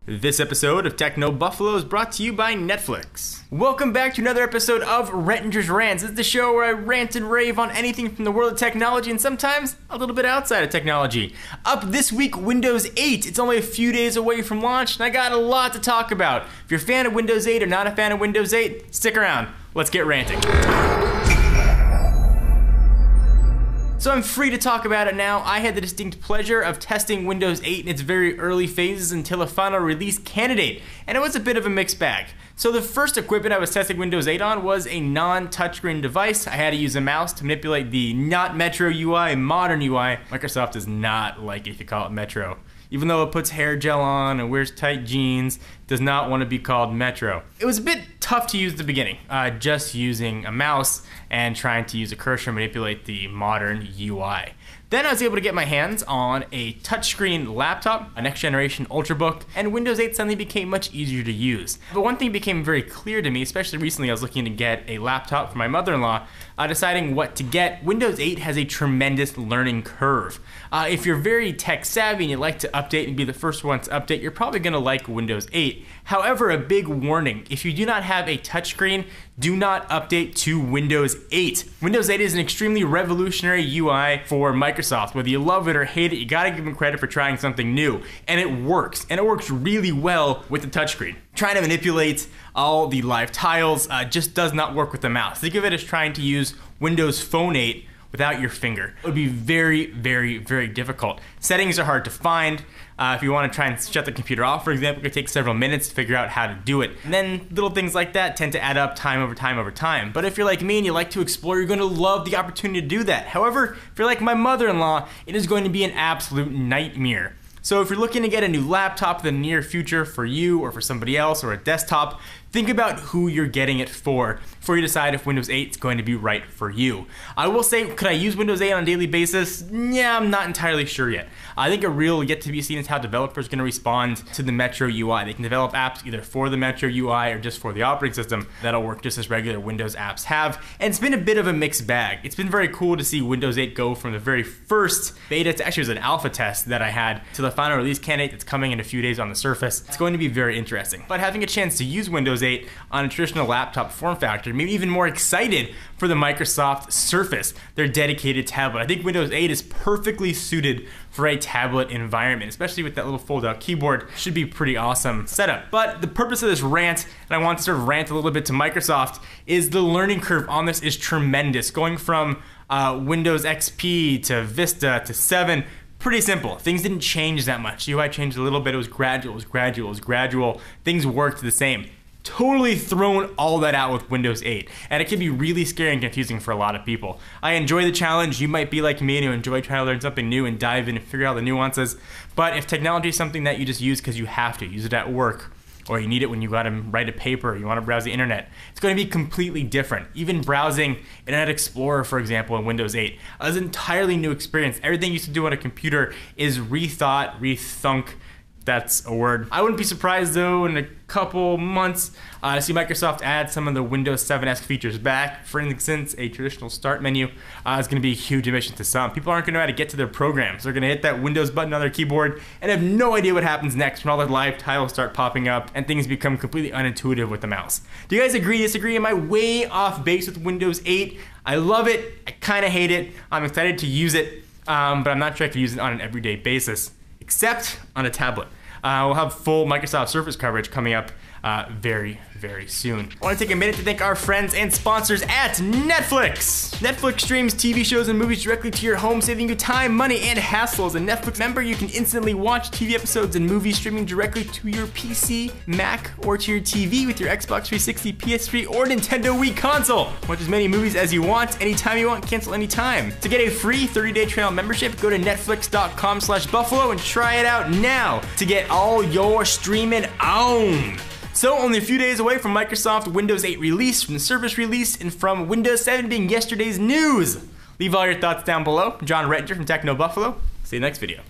This episode of Techno Buffalo is brought to you by Netflix. Welcome back to another episode of Rettinger's Rants. This is the show where I rant and rave on anything from the world of technology and sometimes a little bit outside of technology. Up this week, Windows 8. It's only a few days away from launch, and I got a lot to talk about. If you're a fan of Windows 8 or not a fan of Windows 8, stick around. Let's get ranting. So I'm free to talk about it now. I had the distinct pleasure of testing Windows 8 in its very early phases until a final release candidate, and it was a bit of a mixed bag. So the first equipment I was testing Windows 8 on was a non-touchscreen device. I had to use a mouse to manipulate the not Metro UI, modern UI. Microsoft does not like it if you call it Metro. Even though it puts hair gel on and wears tight jeans, does not want to be called Metro. It was a bit tough to use at the beginning, just using a mouse and trying to use a cursor to manipulate the modern UI. Then I was able to get my hands on a touchscreen laptop, a next generation Ultrabook, and Windows 8 suddenly became much easier to use. But one thing became very clear to me, especially recently I was looking to get a laptop for my mother-in-law, deciding what to get. Windows 8 has a tremendous learning curve. If you're very tech savvy and you like to update and be the first one to update, you're probably gonna like Windows 8. However, a big warning, if you do not have a touchscreen, do not update to Windows 8. Windows 8 is an extremely revolutionary UI for Microsoft. Whether you love it or hate it, you gotta give them credit for trying something new. And it works really well with the touchscreen. Trying to manipulate all the live tiles just does not work with the mouse. Think of it as trying to use Windows Phone 8 without your finger. It would be very, very, very difficult. Settings are hard to find. If you want to try and shut the computer off, for example, it could take several minutes to figure out how to do it. And then little things like that tend to add up time over time over time. But if you're like me and you like to explore, you're going to love the opportunity to do that. However, if you're like my mother-in-law, it is going to be an absolute nightmare. So if you're looking to get a new laptop in the near future for you or for somebody else, or a desktop, think about who you're getting it for before you decide if Windows 8 is going to be right for you. I will say, could I use Windows 8 on a daily basis? Yeah, I'm not entirely sure yet. I think a real yet to be seen is how developers are going to respond to the Metro UI. They can develop apps either for the Metro UI or just for the operating system that'll work just as regular Windows apps have. And it's been a bit of a mixed bag. It's been very cool to see Windows 8 go from the very first beta, to actually it was an alpha test that I had, to the final release candidate that's coming in a few days on the Surface. It's going to be very interesting. But having a chance to use Windows 8 on a traditional laptop form factor, maybe even more excited for the Microsoft Surface, their dedicated tablet. I think Windows 8 is perfectly suited for a tablet environment, especially with that little fold-out keyboard. Should be pretty awesome setup. But the purpose of this rant, and I want to sort of rant a little bit to Microsoft, is the learning curve on this is tremendous. Going from Windows XP to Vista to 7, pretty simple. Things didn't change that much. UI changed a little bit. It was gradual, it was gradual, it was gradual. Things worked the same. Totally thrown all that out with Windows 8, and it can be really scary and confusing for a lot of people. I enjoy the challenge. You might be like me and you enjoy trying to learn something new and dive in and figure out the nuances, but if technology is something that you just use because you have to, use it at work, or you need it when you gotta write a paper, or you wanna browse the internet, it's gonna be completely different. Even browsing Internet Explorer, for example, in Windows 8, is an entirely new experience. Everything you used to do on a computer is rethought, rethunk. That's a word. I wouldn't be surprised though in a couple months to see Microsoft add some of the Windows 7-esque features back. For instance, a traditional start menu is going to be a huge omission to some. People aren't going to know how to get to their programs. They're going to hit that Windows button on their keyboard and have no idea what happens next when all the live tiles start popping up and things become completely unintuitive with the mouse. Do you guys agree, disagree? Am I way off base with Windows 8? I love it. I kind of hate it. I'm excited to use it, but I'm not sure I could use it on an everyday basis, except on a tablet. We'll have full Microsoft Surface coverage coming up very, very soon. I want to take a minute to thank our friends and sponsors at Netflix. Netflix streams TV shows and movies directly to your home, saving you time, money, and hassle. As a Netflix member, you can instantly watch TV episodes and movies streaming directly to your PC, Mac, or to your TV with your Xbox 360, PS3, or Nintendo Wii console. Watch as many movies as you want, anytime you want, cancel anytime. To get a free 30-day trial membership, go to netflix.com/buffalo and try it out now to get all your streaming on. So only a few days away from Microsoft Windows 8 release, from the Surface release, and from Windows 7 being yesterday's news. Leave all your thoughts down below. John Rettinger from Techno Buffalo. See you next video.